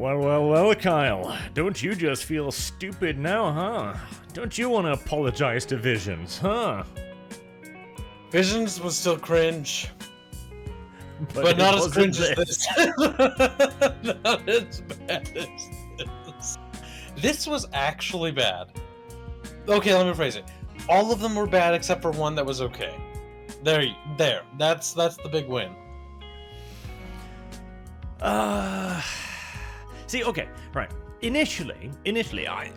Well, Kyle. Don't you just feel stupid now, huh? Don't you want to apologize to Visions, huh? Visions was still cringe. But not as cringe as this. Not as bad as this. This was actually bad. Okay, let me rephrase it. All of them were bad except for one that was okay. There. That's the big win. See, okay, right. Initially, I,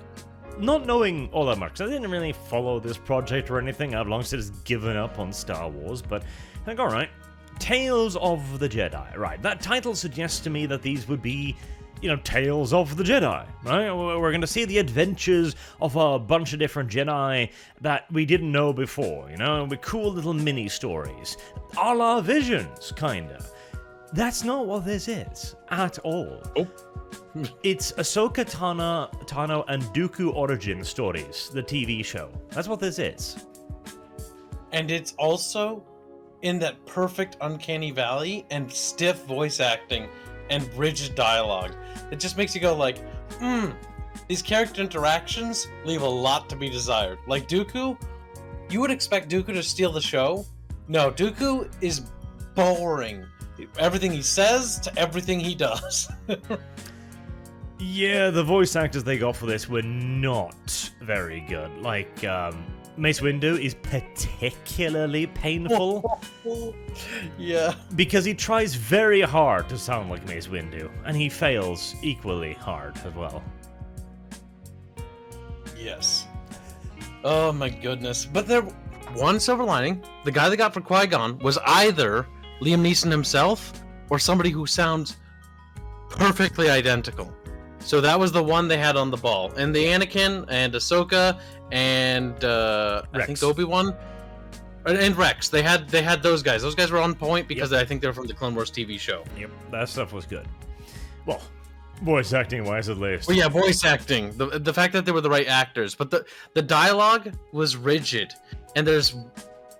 not knowing all that much, 'cause I didn't really follow this project or anything. I've long since given up on Star Wars, but I think, alright. Tales of the Jedi, right. That title suggests to me that these would be, Tales of the Jedi, right? We're going to see the adventures of a bunch of different Jedi that we didn't know before, with cool little mini-stories. A la Visions, kinda. That's not what this is, at all. Oh. It's Ashoka, Tano, and Dooku origin stories, the TV show. That's what this is. And it's also in that perfect uncanny valley and stiff voice acting and rigid dialogue. It just makes you go like, these character interactions leave a lot to be desired. Like Dooku, you would expect Dooku to steal the show. No, Dooku is boring. Everything he says to everything he does. Yeah, the voice actors they got for this were not very good. Like, Mace Windu is particularly painful. Yeah. Because he tries very hard to sound like Mace Windu, and he fails equally hard as well. Yes. Oh my goodness. But there, one silver lining, the guy that got for Qui-Gon was either Liam Neeson himself or somebody who sounds perfectly identical. So that was the one they had on the ball. And the Anakin and Ahsoka and I think Obi-Wan and Rex. They had those guys. Those guys were on point because I think they're from the Clone Wars TV show. Yep, that stuff was good. Well, voice acting wise at least. Well, yeah, voice acting. The fact that they were the right actors, but the dialogue was rigid. And there's,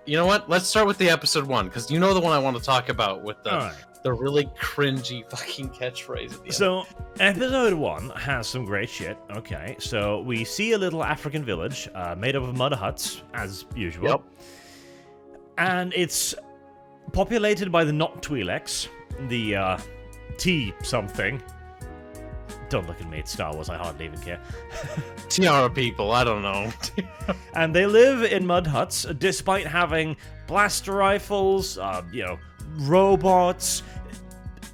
you know what? Let's start with the episode 1 because you know the one I want to talk about with the really cringy fucking catchphrase at the end. So, episode 1 has some great shit. Okay, so we see a little African village made up of mud huts, as usual. Yep. And it's populated by the not Twi'leks, the T-something. Don't look at me, it's Star Wars, I hardly even care. Tiara people, I don't know. And they live in mud huts, despite having blaster rifles, robots,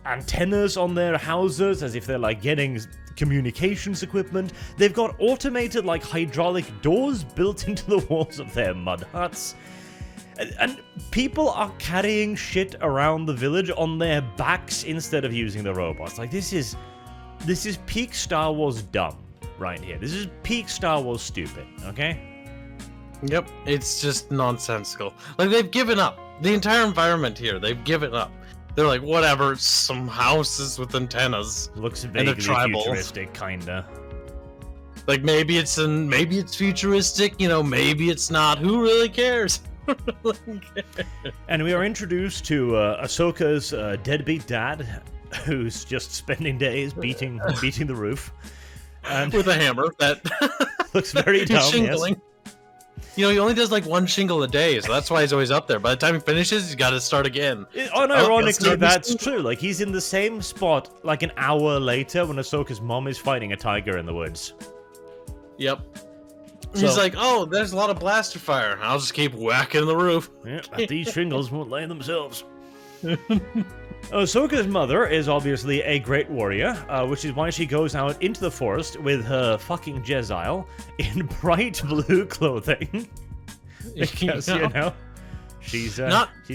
antennas on their houses, as if they're like getting communications equipment. They've got automated like hydraulic doors built into the walls of their mud huts. And people are carrying shit around the village on their backs instead of using the robots. Like, this is peak Star Wars dumb right here. This is peak Star Wars stupid, okay? Yep, it's just nonsensical. Like, they've given up. The entire environment here, they've given up. They're like, whatever, some houses with antennas. Looks vaguely futuristic, kinda. Like, maybe it's futuristic, maybe it's not. Who really cares? And we are introduced to Ahsoka's deadbeat dad, who's just spending days beating the roof. And with a hammer that looks very dumb, shingling. Yes. He only does like one shingle a day, so that's why he's always up there. By the time he finishes, he's got to start again. Unironically, that's true. Like, he's in the same spot like an hour later when Ahsoka's mom is fighting a tiger in the woods. Yep. He's like, oh, there's a lot of blaster fire. I'll just keep whacking the roof. Yeah, but these shingles won't lay themselves. Ahsoka's mother is obviously a great warrior, which is why she goes out into the forest with her fucking Jezile in bright blue clothing. Because, she's a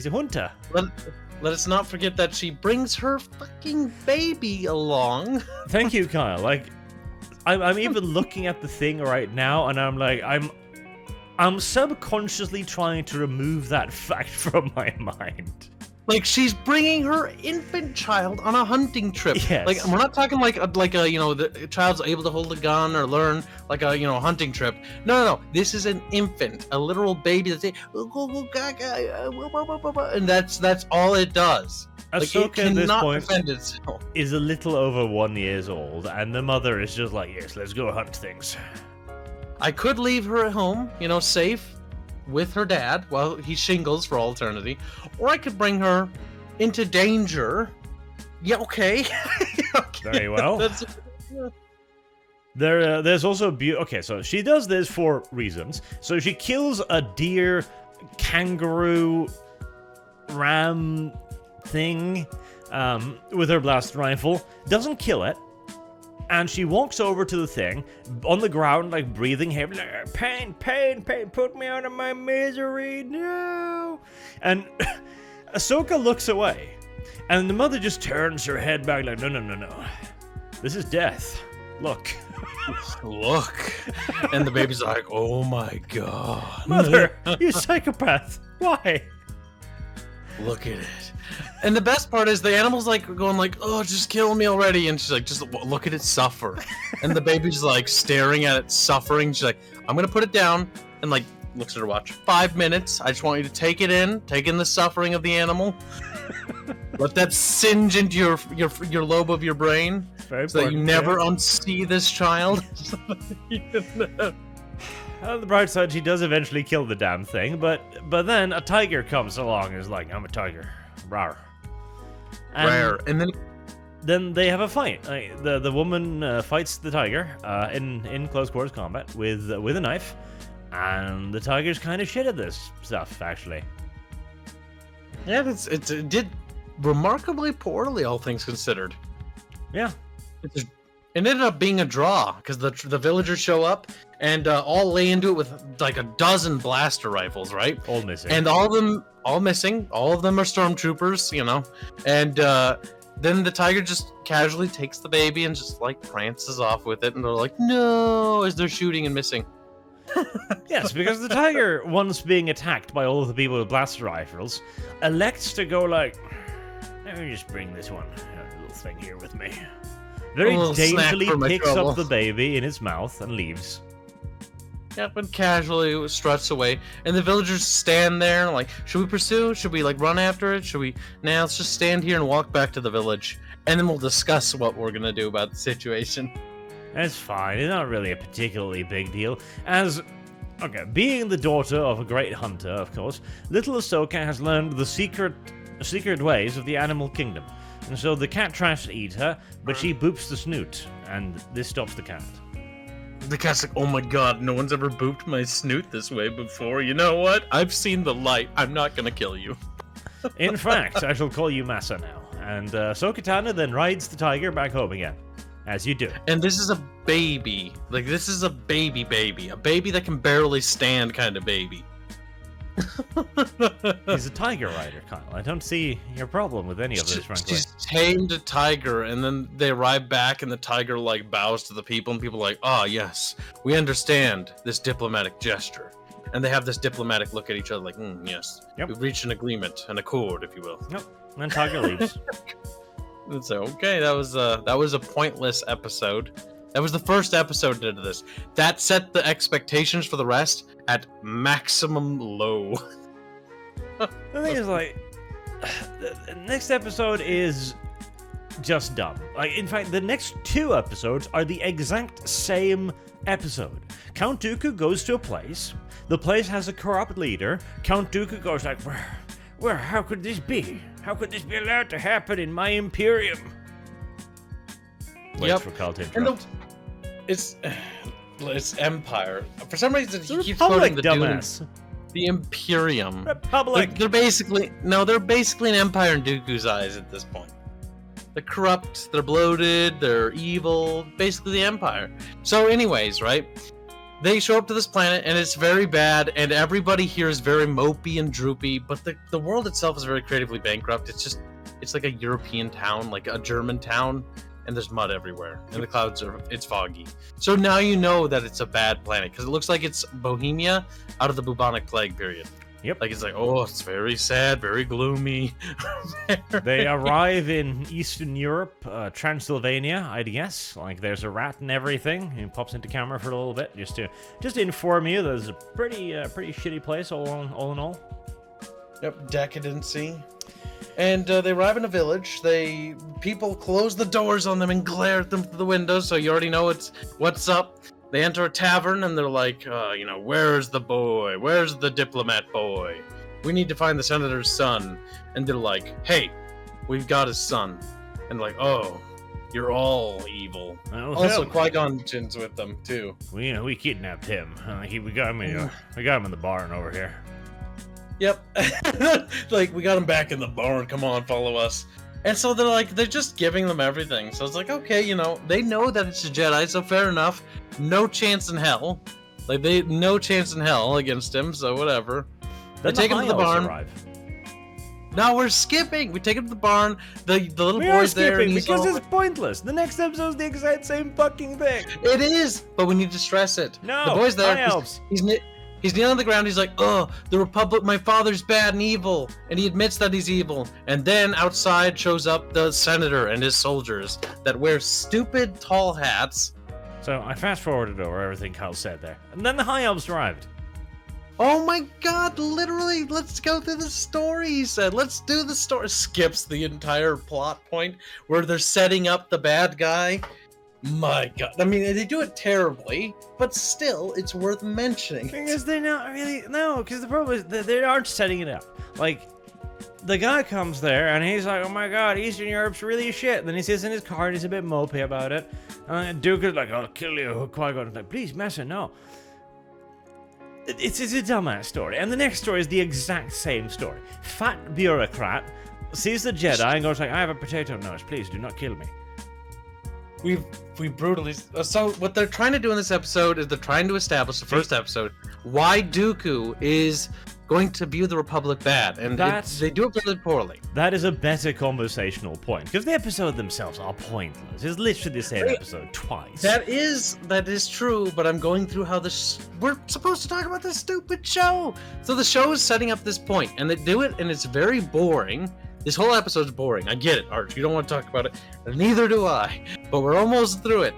hunter. Let us not forget that she brings her fucking baby along. Thank you, Kyle. Like, I'm even looking at the thing right now, and I'm like, I'm subconsciously trying to remove that fact from my mind. Like, she's bringing her infant child on a hunting trip. Yes. Like, we're not talking like the child's able to hold a gun or learn like a hunting trip. No. This is an infant, a literal baby that's saying, and that's all it does. Ahsoka at this point defend itself. is a little over 1 year old, and the mother is just like, yes, let's go hunt things. I could leave her at home, safe with her dad while he shingles for all eternity, or I could bring her into danger. Yeah, okay. Okay. Very well. There's also okay, so she does this for reasons. So she kills a deer, kangaroo, ram thing with her blast rifle. Doesn't kill it. And she walks over to the thing, on the ground, like breathing heavily, like, pain, pain, pain, put me out of my misery, no! And Ahsoka looks away, and the mother just turns her head back like, no, no, no, no. This is death. Look. Look. And the baby's like, oh my god. Mother, you psychopath. Why? Look at it. And the best part is the animal's like going like, oh, just kill me already. And she's like, just look at it suffer. And the baby's like staring at it suffering. She's like, I'm going to put it down. And like looks at her watch. 5 minutes. I just want you to take in the suffering of the animal. Let that singe into your lobe of your brain. Very so that you never unsee this child. On the bright side, she does eventually kill the damn thing, but then a tiger comes along and is like, I'm a tiger. Rawr. Rare. And then they have a fight. The woman fights the tiger in close quarters combat with a knife, and the tiger's kind of shit at this stuff, actually. Yeah, it did remarkably poorly, all things considered. Yeah. It ended up being a draw because the villagers show up and all lay into it with like a dozen blaster rifles, right? All missing. And all missing. All of them are stormtroopers, And then the tiger just casually takes the baby and just like prances off with it, and they're like, no, as they're shooting and missing. Yes, because the tiger, once being attacked by all of the people with blaster rifles, elects to go like, let me just bring this little thing here with me. Very daintily picks up the baby in his mouth and leaves. Yep, and casually struts away. And the villagers stand there and like, should we pursue? Should we like run after it? Should we? Nah, let's just stand here and walk back to the village. And then we'll discuss what we're gonna do about the situation. It's fine. It's not really a particularly big deal. Being the daughter of a great hunter, of course, little Ahsoka has learned the secret ways of the animal kingdom. And so the cat tries to eat her, but she boops the snoot, and this stops the cat. The cat's like, oh my god, no one's ever booped my snoot this way before. You know what? I've seen the light. I'm not gonna kill you. In fact, I shall call you Massa now. And Ahsoka Tano then rides the tiger back home again. As you do. And this is a baby. Like, this is a baby. A baby that can barely stand kind of baby. He's a tiger rider, Kyle. I don't see your problem with any of this, frankly. She's tamed a tiger, and then they arrive back, and the tiger, like, bows to the people, and people are like, oh, yes, we understand this diplomatic gesture. And they have this diplomatic look at each other like, yes, yep. We've reached an agreement, an accord, if you will. Yep, and then tiger leaves. So, okay, that was a pointless episode. That was the first episode into this. That set the expectations for the rest at maximum low. The thing is, like, the next episode is just dumb. Like, in fact, the next 2 episodes are the exact same episode. Count Dooku goes to a place. The place has a corrupt leader. Count Dooku goes like, where, how could this be? How could this be allowed to happen in my Imperium? Wait for Kyle to interrupt. It's Empire. For some reason, he keeps Republic, quoting the dumbass. Dune. The Imperium. Republic. Like, they're basically an empire in Dooku's eyes at this point. They're corrupt, they're bloated, they're evil, basically the Empire. So anyways, right? They show up to this planet and it's very bad and everybody here is very mopey and droopy, but the world itself is very creatively bankrupt. It's like a European town, like a German town, and there's mud everywhere and the clouds it's foggy. So now you know that it's a bad planet because it looks like it's Bohemia out of the bubonic plague period. Yep. Like, it's like, oh, it's very sad, very gloomy. They arrive in Eastern Europe, Transylvania, I guess. Like, there's a rat and everything. He pops into camera for a little bit just to inform you that it's a pretty shitty place all in all. Yep, decadency. And they arrive in a village. People close the doors on them and glare at them through the windows, so you already know what's up. They enter a tavern and they're like, where's the boy? Where's the diplomat boy? We need to find the senator's son. And they're like, hey, we've got his son. And like, oh, you're all evil. Well, also, Qui-Gon Jinn's with them too. We kidnapped him. We got him in the barn over here. Yep. Like, we got him back in the barn. Come on, follow us. And so they're just giving them everything. So it's like, okay, they know that it's a Jedi, so fair enough. No chance in hell. No chance in hell against him, so whatever. They take him to the barn. Arrive. Now we're skipping. We take him to the barn. The little boy's there. We are skipping because it's pointless. The next episode's the exact same fucking thing. It is, but we need to stress it. No, the boy's there. elves. He's kneeling on the ground. He's like, "Oh, the Republic. My father's bad and evil," and he admits that he's evil. And then outside shows up the senator and his soldiers that wear stupid tall hats. So I fast forwarded over everything Kyle said there, and then the High Elves arrived. Oh my God! Literally, let's go through the story. He said, "Let's do the story." Skips the entire plot point where they're setting up the bad guy. My God. I mean, they do it terribly, but still, it's worth mentioning. Because they're not really... No, because the problem is they aren't setting it up. Like, the guy comes there, and he's like, oh my God, Eastern Europe's really shit. And then he sits in his car, and he's a bit mopey about it. And Dooku's like, I'll kill you. Qui-Gon's like, please, Master, no. It's a dumbass story. And the next story is the exact same story. Fat bureaucrat sees the Jedi and goes like, I have a potato nose. Please, do not kill me. We brutally... So what they're trying to do in this episode is they're trying to establish, the first episode, why Dooku is going to view the Republic bad, and they do it really poorly. That is a better conversational point, because the episodes themselves are pointless. It's literally the same episode twice. That is true, but I'm going through how we're supposed to talk about this stupid show. So the show is setting up this point, and they do it, and it's very boring. This whole episode's boring. I get it, Arch. You don't want to talk about it. Neither do I. But we're almost through it.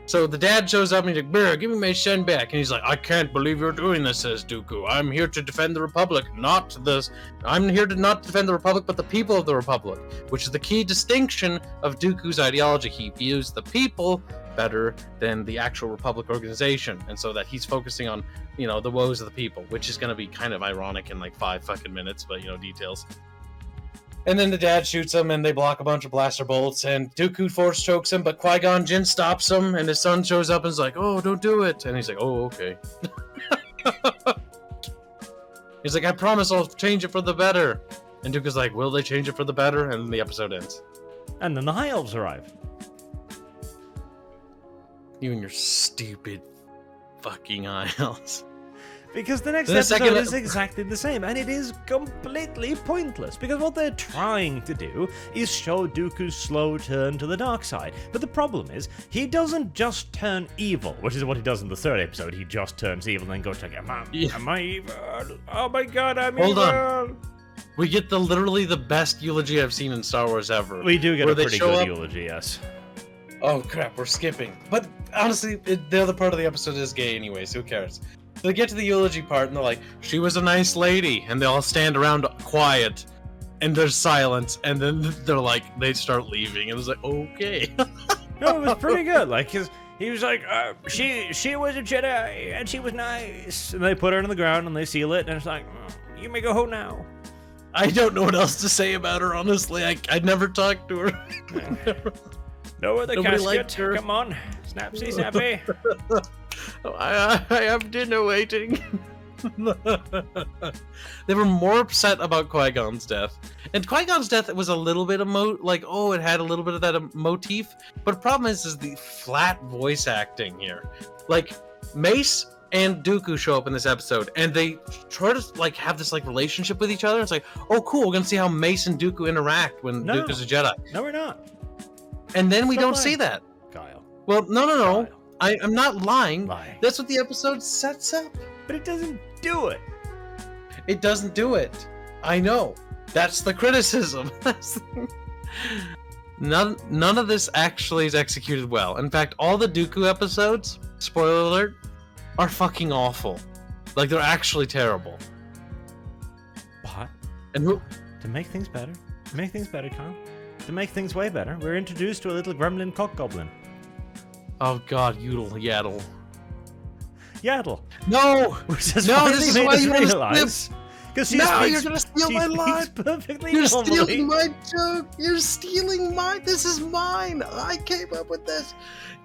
So the dad shows up and he's like, Bear, give me my son back. And he's like, I can't believe you're doing this, says Dooku. I'm here to defend the Republic, I'm here to not defend the Republic, but the people of the Republic, which is the key distinction of Dooku's ideology. He views the people better than the actual Republic organization. And so that he's focusing on, the woes of the people, which is going to be kind of ironic in like 5 fucking minutes, but, details. And then the dad shoots him, and they block a bunch of blaster bolts, and Dooku force chokes him, but Qui-Gon Jinn stops him, and his son shows up and is like, oh, don't do it. And he's like, oh, okay. He's like, I promise I'll change it for the better. And Dooku's like, will they change it for the better? And the episode ends. And then the High Elves arrive. You and your stupid fucking High Elves. Because the next episode is exactly the same, and it is completely pointless, because what they're trying to do is show Dooku's slow turn to the dark side. But the problem is, he doesn't just turn evil, which is what he does in the third episode. He just turns evil and then goes like, am I evil? Oh my God, I'm evil! Hold on. We get literally the best eulogy I've seen in Star Wars ever. We do get a pretty good eulogy, yes. Oh crap, we're skipping. But honestly, the other part of the episode is gay anyways, who cares? They get to the eulogy part and they're like, she was a nice lady, and they all stand around quiet, and there's silence, and then they start leaving, and it was like, okay. No, it was pretty good, like, cause he was like, she was a Jedi, and she was nice, and they put her on the ground, and they seal it, and it's like, you may go home now. I don't know what else to say about her, honestly. I'd never talked to her. No other casket, come on, snapsy snappy. I have dinner waiting. They were more upset about Qui-Gon's death. And Qui-Gon's death was a little bit of it had a little bit of that motif. But the problem is the flat voice acting here. Like, Mace and Dooku show up in this episode, and they try to have this relationship with each other. It's like, oh cool, we're gonna see how Mace and Dooku interact when Dooku's a Jedi. No, we're not. And then we don't see that. Kyle. Well, no. Kyle. I'm not lying. That's what the episode sets up. But it doesn't do it. It doesn't do it. I know. That's the criticism. None of this actually is executed well. In fact, all the Dooku episodes, spoiler alert, are fucking awful. They're actually terrible. But and to make things better, Make things better, Kyle. To make things way better, we're introduced to a little gremlin cock goblin. Oh God, Yoodle, Yaddle. Yaddle. No! Which is No, why this they is made why us you wanna realize. Because No, you're gonna steal my line! Perfectly You're normally. stealing my joke! You're stealing mine! This is mine! I came up with this!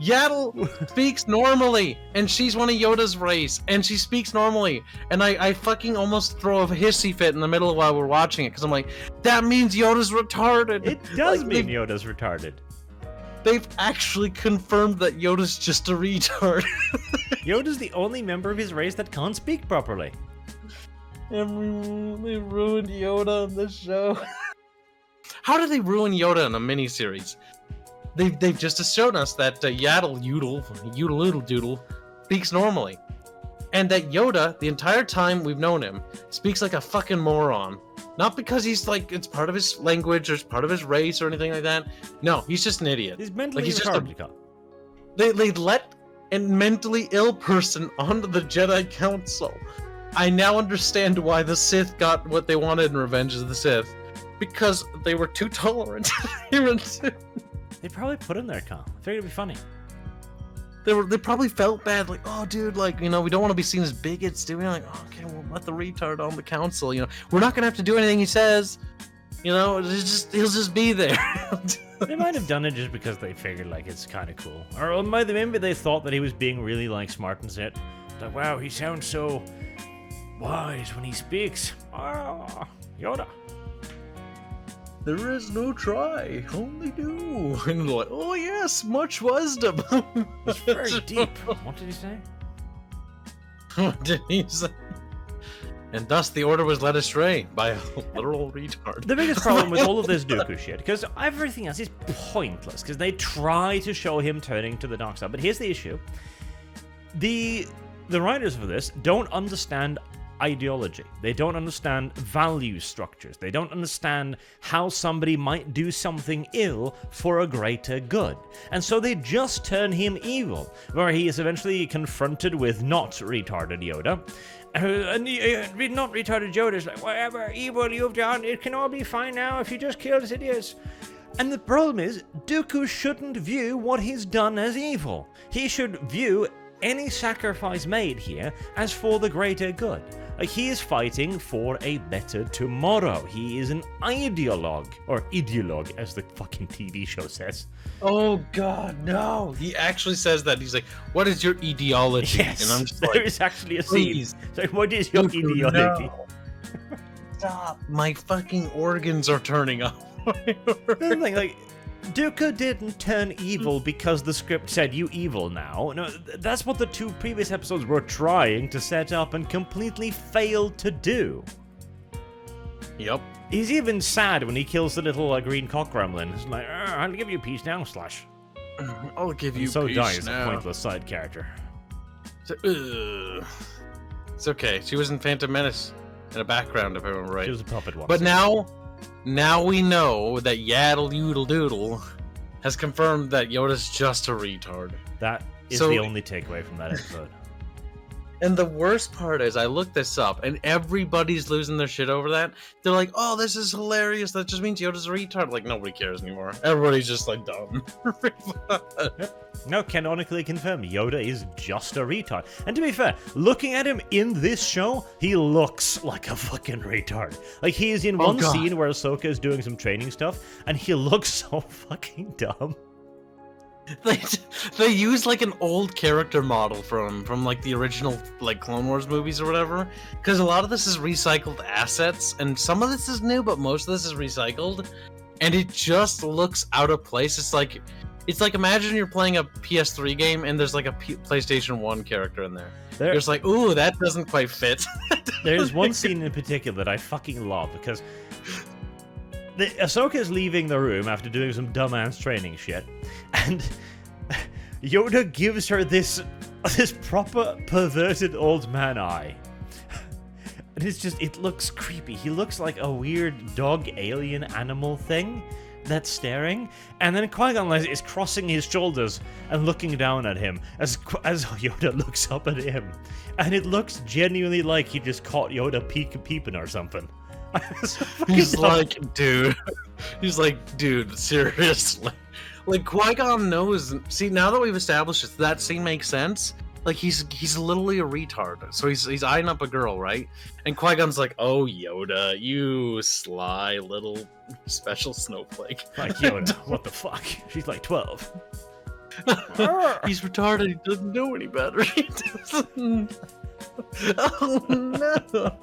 Yaddle speaks normally, and she's one of Yoda's race, and she speaks normally, and I fucking almost throw a hissy fit in the middle while we're watching it, because I'm like, that means Yoda's retarded! It does Like, mean Yoda's retarded. They've actually confirmed that Yoda's just a retard. Yoda's the only member of his race that can't speak properly. And they ruined Yoda on the show. How did they ruin Yoda in a miniseries? They've just shown us that Yoodle speaks normally. And that Yoda, the entire time we've known him, speaks like a fucking moron. Not because he's like, it's part of his language or it's part of his race or anything like that. No, he's just an idiot. He's mentally Like, he's just retarded. They let a mentally ill person onto the Jedi Council. I now understand why the Sith got what they wanted in Revenge of the Sith. Because they were too tolerant. They probably put him there, Kyle. I figured it'd be funny. They probably felt bad, like, oh, dude, like, you know, we don't want to be seen as bigots, do we? Like, oh, okay, we'll let the retard on the council, you know. We're not gonna have to do anything he says, you know. He'll just be there. They might have done it just because they figured, like, it's kind of cool. Or maybe they thought that he was being really, like, smart and shit. Like, wow, he sounds so wise when he speaks. Ah, Yoda. There is no try, only do. And like, oh yes, much wisdom. It's very deep. What did he say? What did he say? And thus the order was led astray by a literal retard. The biggest problem with all of this Dooku shit, because everything else is pointless, because they try to show him turning to the dark side. But here's the issue. The writers for this don't understand ideology. They don't understand value structures. They don't understand how somebody might do something ill for a greater good. And so they just turn him evil, where he is eventually confronted with not retarded Yoda. And not retarded Yoda is like, whatever evil you've done, it can all be fine now if you just kill these idiots. And the problem is, Dooku shouldn't view what he's done as evil. He should view any sacrifice made here as for the greater good. Like, he is fighting for a better tomorrow. He is an ideologue, or ideologue, as the fucking TV show says. Oh god, no! He actually says that. He's like, "What is your ideology?" Yes, and I'm just there like, is actually a please. scene. So, what is your Dooku, ideology? no. Stop! My fucking organs are turning off. The thing, like, Dooku didn't turn evil because the script said, you evil now. No, that's what the two previous episodes were trying to set up and completely failed to do. Yep. He's even sad when he kills the little green cock gremlin. He's like, I'll give you peace now, Slash. I'll give you so peace dies now. a pointless side character. It's okay. She was in Phantom Menace in a background, if I remember right. She was a puppet once. But now we know that Yaddle Yoodle Doodle has confirmed that Yoda's just a retard. That is the only takeaway from that episode. And the worst part is, I looked this up, and everybody's losing their shit over that. They're like, oh, this is hilarious. That just means Yoda's a retard. Like, nobody cares anymore. Everybody's just like, dumb. No, canonically confirmed, Yoda is just a retard. And to be fair, looking at him in this show, he looks like a fucking retard. Like, he is in one scene where Ahsoka is doing some training stuff, and he looks so fucking dumb. They use like an old character model from like the original like Clone Wars movies or whatever, because a lot of this is recycled assets and some of this is new, but most of this is recycled, and it just looks out of place. It's like imagine you're playing a PS3 game and there's like a PlayStation 1 character in there. You're just like, ooh, that doesn't quite fit. There's one scene in particular that I fucking love, because Ahsoka is leaving the room after doing some dumbass training shit, and Yoda gives her this proper perverted old man eye. And it looks creepy. He looks like a weird dog alien animal thing that's staring, and then Qui-Gon is crossing his shoulders and looking down at him as Yoda looks up at him, and it looks genuinely like he just caught Yoda peeping or something. He's like, dude. He's like, dude, seriously. Like, Qui-Gon knows. See, now that we've established it, that scene makes sense. Like, he's literally a retard. So he's eyeing up a girl, right? And Qui-Gon's like, oh, Yoda, you sly little special snowflake. Like, Yoda, what the fuck? She's like 12. He's retarded. He doesn't know any better. He doesn't. Oh, no.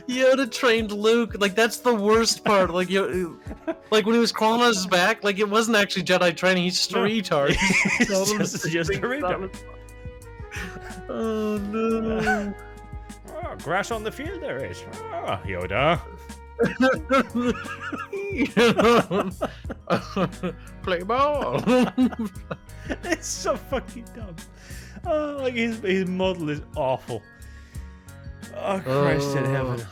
Yoda trained Luke. Like, that's the worst part. Like, like when he was crawling on his back, like, it wasn't actually Jedi training. He's just a retard. He's just a retard. Oh, no. Oh, grass on the field there is. Oh, Yoda. Play ball. It's so fucking dumb. Oh, like his model is awful. Oh, Christ in heaven.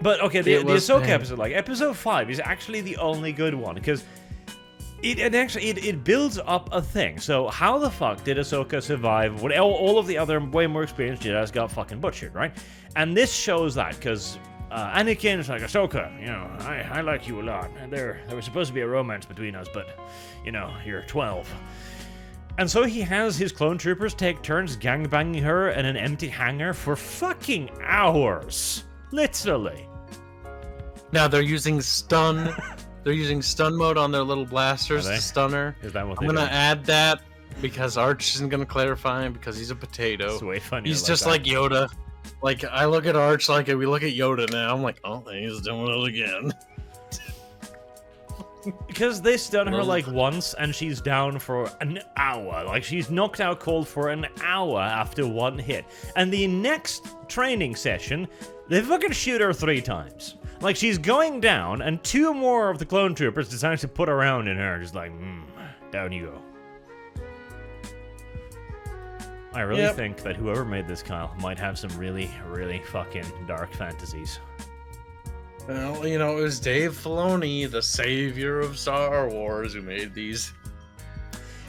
But okay, the Ahsoka episode, like episode 5, is actually the only good one because it builds up a thing. So how the fuck did Ahsoka survive when all of the other way more experienced Jedi's got fucking butchered, right? And this shows that because Anakin's like, Ahsoka, you know, I like you a lot. And there was supposed to be a romance between us, but you know, you're 12. And so he has his clone troopers take turns gangbanging her in an empty hangar for fucking hours. Literally. Now they're using stun. They're using stun mode on their little blasters to stun her. Is that what I'm gonna add that because Arch isn't gonna clarify him because he's a potato. It's way funnier. He's just like Yoda. Like, I look at Arch like we look at Yoda now. I'm like, oh, he's doing it again. Because they stun her like once and she's down for an hour. Like, she's knocked out cold for an hour after one hit. And the next training session, they fucking shoot her 3 times. Like, she's going down and 2 more of the clone troopers decide to put around in her. Just like, down you go. I really think that whoever made this, Kyle, might have some really, really fucking dark fantasies. Well, you know, it was Dave Filoni, the savior of Star Wars, who made these.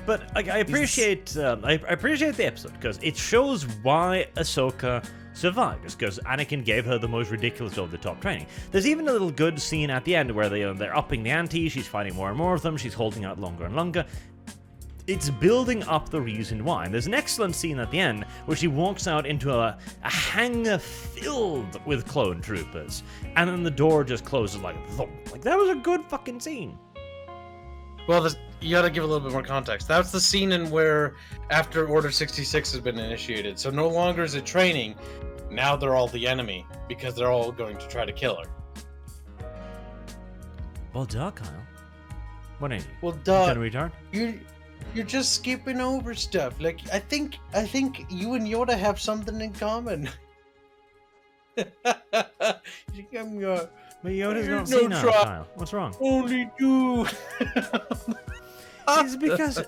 But like, I appreciate the episode because it shows why Ahsoka survived. It's because Anakin gave her the most ridiculous of the top training. There's even a little good scene at the end where they're upping the ante. She's fighting more and more of them. She's holding out longer and longer. It's building up the reason why. And there's an excellent scene at the end where she walks out into a hangar filled with clone troopers, and then the door just closes like thump. Like, that was a good fucking scene. Well, you gotta give a little bit more context. That's the scene in where after Order 66 has been initiated, so no longer is it training. Now they're all the enemy because they're all going to try to kill her. Well, duh, Kyle. What ain't you? Well, duh. Can retard? You're just skipping over stuff. Like, I think you and Yoda have something in common. But Yoda's not seen now, Kyle. What's wrong? Only do. It's because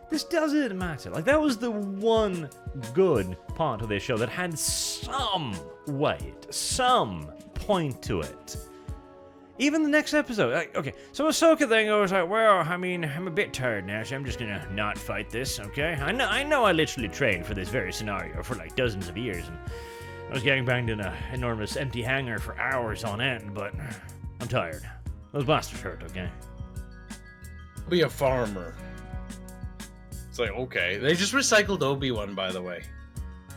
this doesn't matter. Like, that was the one good part of this show that had some weight, some point to it. Even the next episode, like, okay, so Ahsoka then goes like, well, I mean, I'm a bit tired now, so I'm just gonna not fight this, okay? I know I literally trained for this very scenario for like dozens of years, and I was getting banged in an enormous empty hangar for hours on end, but I'm tired. Those blasters hurt, okay? Be a farmer. It's like, okay. They just recycled Obi-Wan, by the way.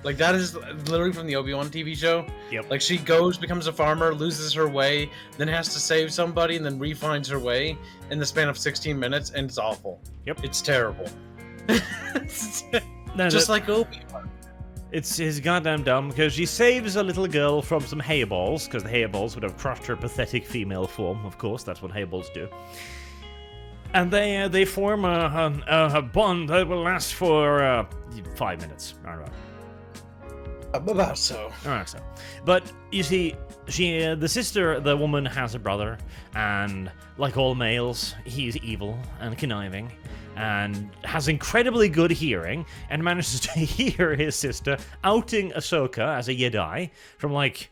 Like, that is literally from the Obi-Wan TV show. Yep. Like, she goes, becomes a farmer, loses her way, then has to save somebody, and then refines her way in the span of 16 minutes, and it's awful. Yep. It's terrible. Just like Obi-Wan. It's goddamn dumb, because she saves a little girl from some hayballs, because the hayballs would have crushed her pathetic female form, of course, that's what hayballs do. And they form a bond that will last for 5 minutes. I don't know. About so. Alright, so. But, you see, the woman has a brother, and like all males, he's evil and conniving, and has incredibly good hearing, and manages to hear his sister outing Ahsoka as a Jedi from like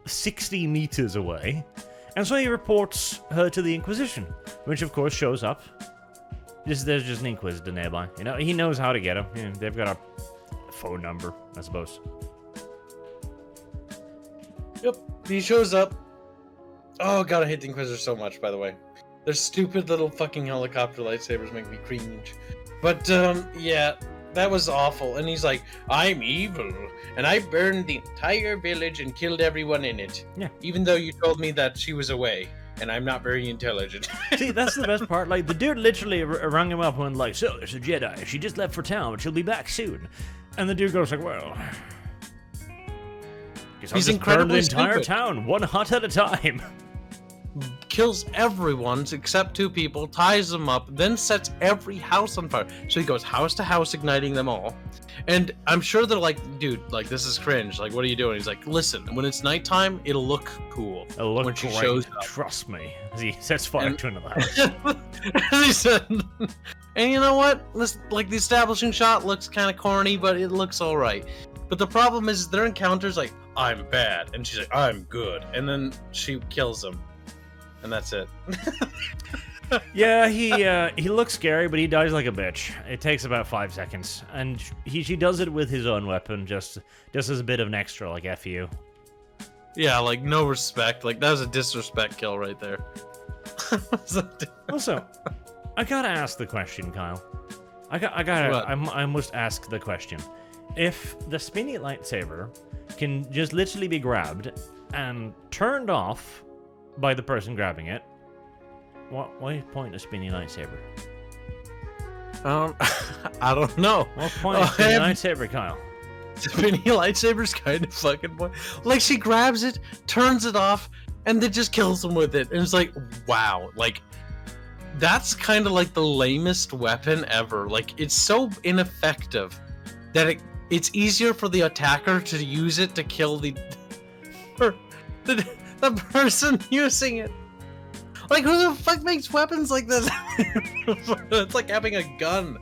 60 meters away. And so he reports her to the Inquisition, which of course shows up. There's just an Inquisitor nearby. You know, he knows how to get him. You know, they've got a phone number, I suppose. Yep, he shows up. Oh god, I hate the Inquisitor so much, by the way. Their stupid little fucking helicopter lightsabers make me cringe. But, yeah, that was awful. And he's like, I'm evil, and I burned the entire village and killed everyone in it. Yeah. Even though you told me that she was away, and I'm not very intelligent. See, that's the best part. Like, the dude literally rang him up and like, so, there's a Jedi. She just left for town, but she'll be back soon. And the dude goes like, well... He's incredibly the entire stupid. town, one hut at a time. Kills everyone except 2 people, ties them up, then sets every house on fire. So he goes house to house, igniting them all. And I'm sure they're like, dude, like, this is cringe. Like, what are you doing? He's like, listen, when it's nighttime, it'll look cool. It'll look when she great. shows up. Trust me. As he sets fire to another house. As he said. And you know what? This, like, the establishing shot looks kind of corny, but it looks all right. But the problem is their encounters like, I'm bad, and she's like, I'm good, and then she kills him, and that's it. Yeah, he looks scary, but he dies like a bitch. It takes about 5 seconds, and she does it with his own weapon, just as a bit of an extra, like F you. Yeah, like no respect. Like that was a disrespect kill right there. Also, I gotta ask the question, Kyle. I must ask the question. If the spinny lightsaber can just literally be grabbed and turned off by the person grabbing it, why point a spinny lightsaber? I don't know. What point a spinny lightsaber, Kyle? Spinny lightsaber's kind of fucking point. Like she grabs it, turns it off, and then just kills him with it. And it's like, wow, like that's kind of like the lamest weapon ever. Like it's so ineffective that it's easier for the attacker to use it to kill the person using it. Like, who the fuck makes weapons like this? It's like having a gun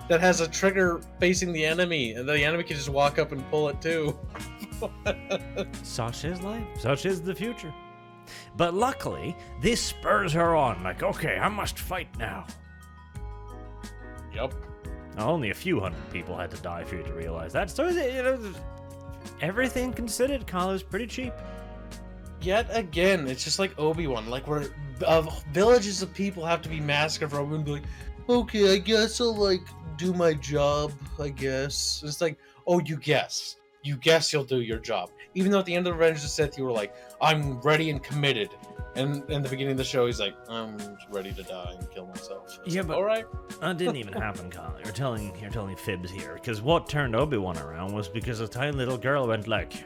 that has a trigger facing the enemy, and the enemy can just walk up and pull it too. Such is life. Such is the future. But luckily, this spurs her on. Like, okay, I must fight now. Yep. Now, only a few hundred people had to die for you to realize that. So, everything considered, Kyle, is pretty cheap. Yet again, it's just like Obi-Wan, like where villages of people have to be massacred for Obi-Wan to be like, okay, I guess I'll like do my job, I guess. It's like, oh, you guess you'll do your job. Even though at the end of Revenge of the Sith, you were like, I'm ready and committed. And in the beginning of the show, he's like, I'm ready to die and kill myself. Yeah, like, but all right. That didn't even happen, Kyle. You're telling fibs here. Because what turned Obi-Wan around was because a tiny little girl went like,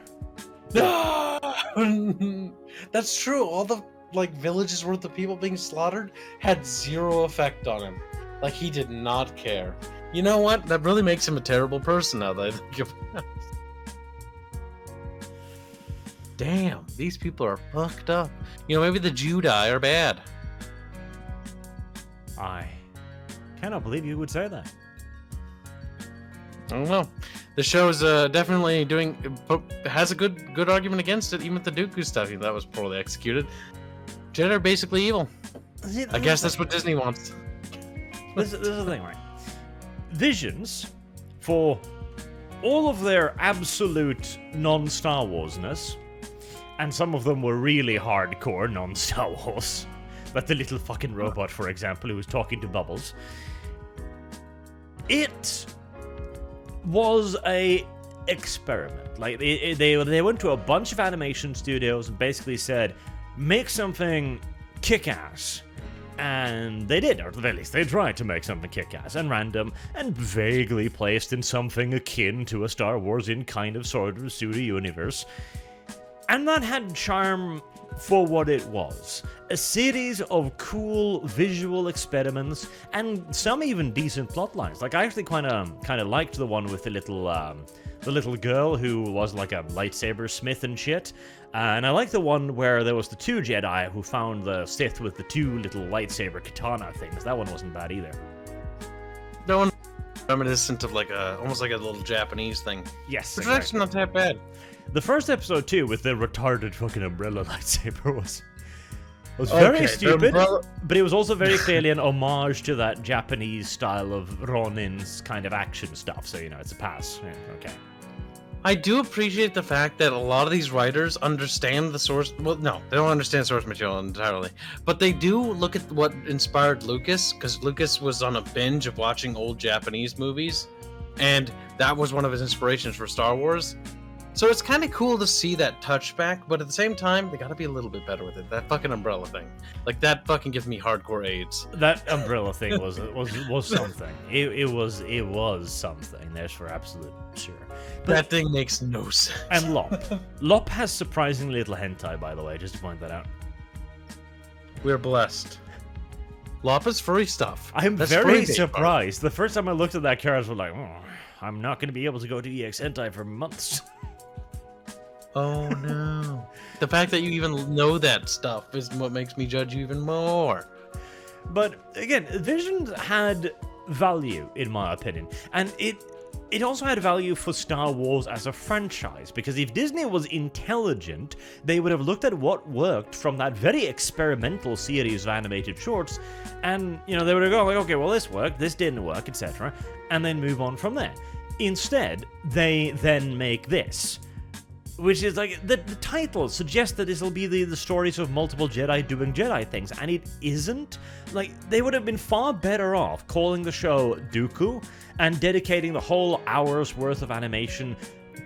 That's true. All the like villages worth of people being slaughtered had zero effect on him. Like he did not care. You know what? That really makes him a terrible person now that I think of it. Damn, these people are fucked up. You know, maybe the Jedi are bad. I cannot believe you would say that. I don't know. The show is definitely has a good argument against it, even with the Dooku stuff. That was poorly executed. Jedi are basically evil. I guess that's what Disney wants. This is the thing, right? Visions, for all of their absolute non-Star Wars-ness, and some of them were really hardcore non-Star Wars, like the little fucking robot, for example, who was talking to Bubbles. It was a experiment. Like they went to a bunch of animation studios and basically said, make something kick-ass. And they did, or at least they tried to make something kick-ass and random and vaguely placed in something akin to a Star Wars in kind of sort of pseudo universe. And that had charm for what it was. A series of cool visual experiments and some even decent plot lines. Like I actually kind of liked the one with the little girl who was like a lightsaber smith and shit. And I like the one where there was the 2 Jedi who found the Sith with the 2 little lightsaber katana things. That one wasn't bad either. That one reminiscent of like almost like a little Japanese thing. Yes, which is actually not that bad. The first episode too, with the retarded fucking umbrella lightsaber was very stupid, but it was also very clearly an homage to that Japanese style of Ronin's kind of action stuff. So it's a pass. Yeah, okay. I do appreciate the fact that a lot of these writers understand the source. Well, no, they don't understand source material entirely, but they do look at what inspired Lucas, because Lucas was on a binge of watching old Japanese movies, and that was one of his inspirations for Star Wars. So it's kind of cool to see that touchback, but at the same time, they gotta be a little bit better with it. That fucking umbrella thing, like that, fucking gives me hardcore AIDS. That umbrella thing was something. It was something. That's for absolute sure. But, that thing makes no sense. And Lop has surprisingly little hentai, by the way. Just to point that out. We're blessed. Lop is furry stuff. I'm That's very furry surprised. The first time I looked at that card, I was like, oh, I'm not going to be able to go to EX hentai for months. Oh no. The fact that you even know that stuff is what makes me judge you even more. But again, Vision had value, in my opinion. And it also had value for Star Wars as a franchise, because if Disney was intelligent, they would have looked at what worked from that very experimental series of animated shorts, and, you know, they would have gone like, okay, well, this worked, this didn't work, etc., and then move on from there. Instead, they then make this, which is like, the title suggests that this will be the stories of multiple Jedi doing Jedi things, and it isn't. Like, they would have been far better off calling the show Dooku and dedicating the whole hour's worth of animation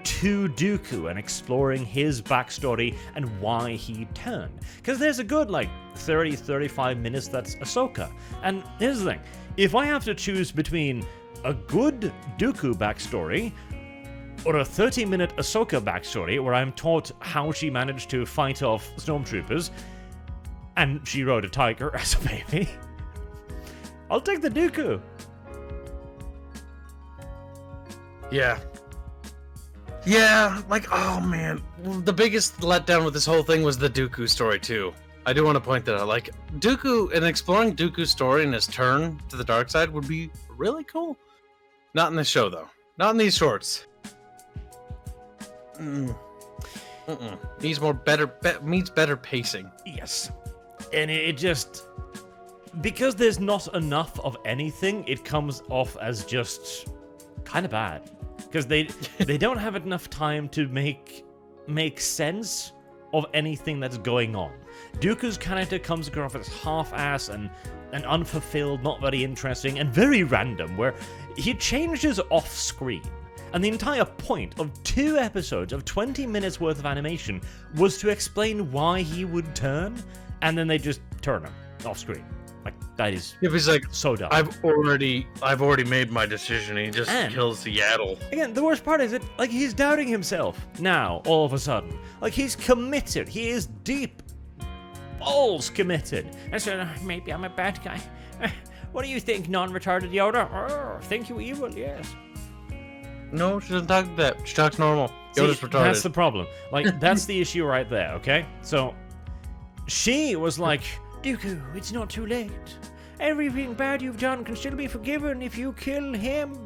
to Dooku and exploring his backstory and why he turned. Because there's a good, 30-35 minutes that's Ahsoka. And here's the thing, if I have to choose between a good Dooku backstory or a 30-minute Ahsoka backstory where I'm taught how she managed to fight off stormtroopers and she rode a tiger as a baby, I'll take the Dooku. Yeah. Yeah, oh man. The biggest letdown with this whole thing was the Dooku story too. I do want to point that out. Dooku, and exploring Dooku's story and his turn to the dark side would be really cool. Not in this show though. Not in these shorts. Needs better pacing. Yes. And it just, because there's not enough of anything, it comes off as just kind of bad. Because they don't have enough time to make sense of anything that's going on. Dooku's character comes across as half-ass and unfulfilled, not very interesting, and very random, where he changes off-screen. And the entire point of 2 episodes of 20 minutes worth of animation was to explain why he would turn, and then they just turn him off-screen. That is so dumb. I've already made my decision, and he just kills the Yaddle. Again, the worst part is that, he's doubting himself now, all of a sudden. He's committed. He is deep balls committed. And so, maybe I'm a bad guy. What do you think, non-retarded Yoda? Oh, think you evil, yes. No, she doesn't talk that. She talks normal. Yoda's retarded. That's the problem. That's the issue right there, okay? So, she was like, Dooku, it's not too late. Everything bad you've done can still be forgiven if you kill him.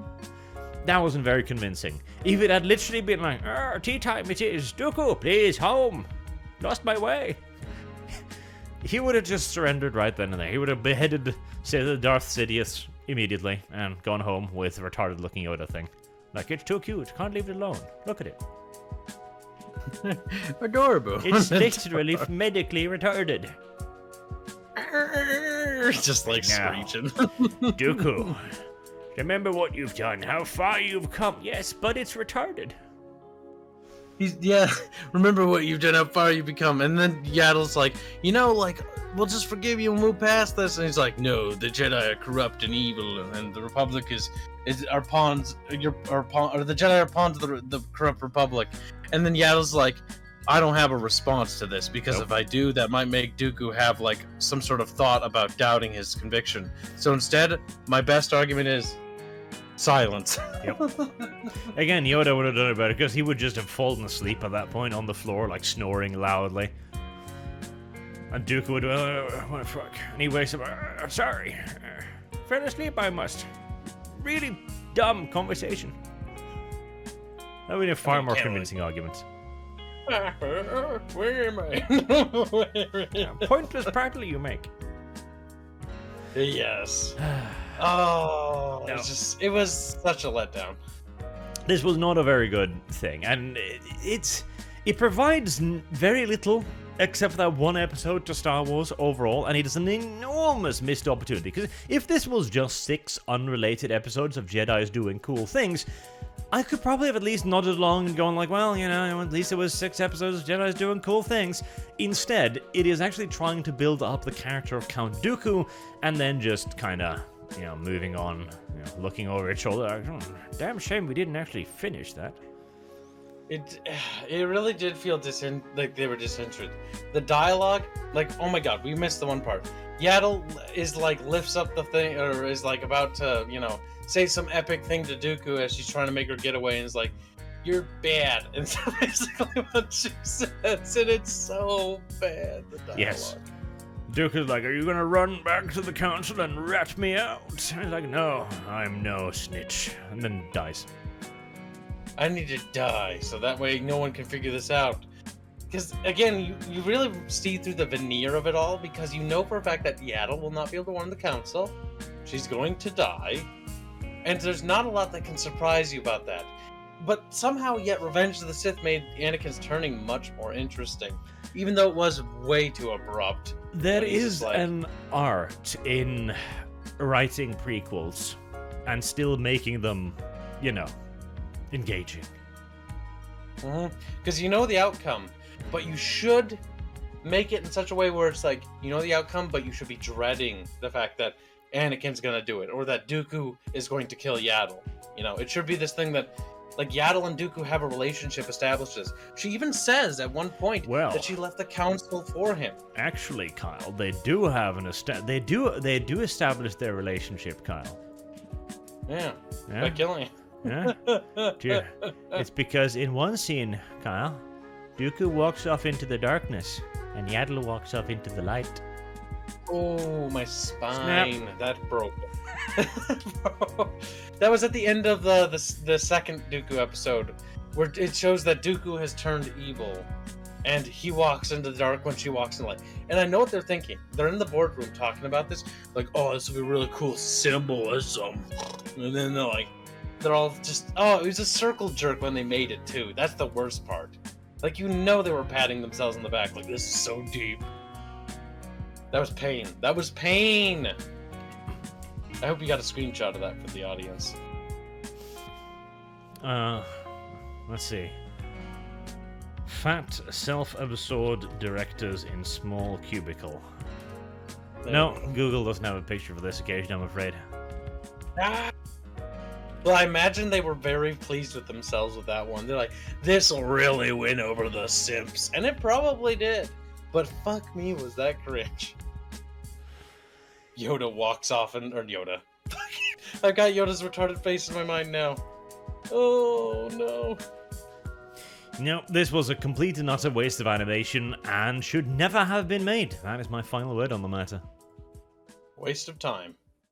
That wasn't very convincing. If it had literally been like, tea time it is. Dooku, please, home. Lost my way. He would have just surrendered right then and there. He would have beheaded, say, the Darth Sidious immediately and gone home with a retarded-looking Yoda thing. It's too cute. Can't leave it alone. Look at it. Adorable. It's literally medically retarded. Just screeching. Dooku, remember what you've done, how far you've come. Yes, but it's retarded. Remember what you've done, how far you've become. And then Yaddle's like, we'll just forgive you and move past this. And he's like, no, the Jedi are corrupt and evil, and the Republic is our pawns. Or the Jedi are pawns of the corrupt Republic. And then Yaddle's like, I don't have a response to this, because if I do, that might make Dooku have some sort of thought about doubting his conviction. So instead, my best argument is silence. Yep. Again, Yoda would have done it better, because he would just have fallen asleep at that point on the floor, snoring loudly. And Dooku would what the fuck? And he wakes up, sorry. Fell asleep, I must. Really dumb conversation. That would be a far more convincing argument. Where am I? Pointless prattle you make. Yes. Oh, no. It was such a letdown. This was not a very good thing, and it provides very little except for that one episode to Star Wars overall, and it is an enormous missed opportunity, because if this was just 6 unrelated episodes of Jedis doing cool things, I could probably have at least nodded along and gone like, well, you know, at least it was 6 episodes of Jedis doing cool things. Instead, it is actually trying to build up the character of Count Dooku, and then just kinda, you know, moving on, you know, looking over its shoulder, like, damn shame we didn't actually finish that. It really did feel like they were disinterested. The dialogue, like, oh my god, we missed the one part. Yaddle is like lifts up the thing, or is like about to, you know, say some epic thing to Dooku as she's trying to make her get away, and is like, "You're bad," and so basically what she says, and it's so bad. The dialogue. Yes. Dooku's like, "Are you gonna run back to the council and rat me out?" And he's like, "No, I'm no snitch," and then dies. I need to die, so that way no one can figure this out. Because, again, you really see through the veneer of it all, because you know for a fact that Yaddle will not be able to run the council. She's going to die. And there's not a lot that can surprise you about that. But somehow, yet, Revenge of the Sith made Anakin's turning much more interesting. Even though it was way too abrupt. There is an art in writing prequels and still making them, you know, engaging. Because you know the outcome, but you should make it in such a way where it's like, you know the outcome, but you should be dreading the fact that Anakin's gonna do it, or that Dooku is going to kill Yaddle. You know, it should be this thing that, like, Yaddle and Dooku have a relationship established. She even says at one point that she left the council for him. Actually, Kyle, they do have they do establish their relationship, Kyle. Yeah. By killing him. Yeah? Dear. It's because in one scene, Kyle, Dooku walks off into the darkness, and Yaddle walks off into the light. Oh, my spine. Snap. That broke. That was at the end of the second Dooku episode, where it shows that Dooku has turned evil, and he walks into the dark when she walks in the light. And I know what they're thinking. They're in the boardroom talking about this, like, oh, this will be really cool symbolism. And then they're all just, oh, it was a circle jerk when they made it, too. That's the worst part. Like, you know they were patting themselves on the back, like, this is so deep. That was pain. That was pain! I hope you got a screenshot of that for the audience. Let's see. Fat, self-absorbed directors in small cubicle. No, Google doesn't have a picture for this occasion, I'm afraid. Ah! Well, I imagine they were very pleased with themselves with that one. They're like, this'll really win over the simps. And it probably did. But fuck me, was that cringe. Yoda walks off or Yoda. I've got Yoda's retarded face in my mind now. Oh, no. No, this was a complete and utter waste of animation and should never have been made. That is my final word on the matter. Waste of time.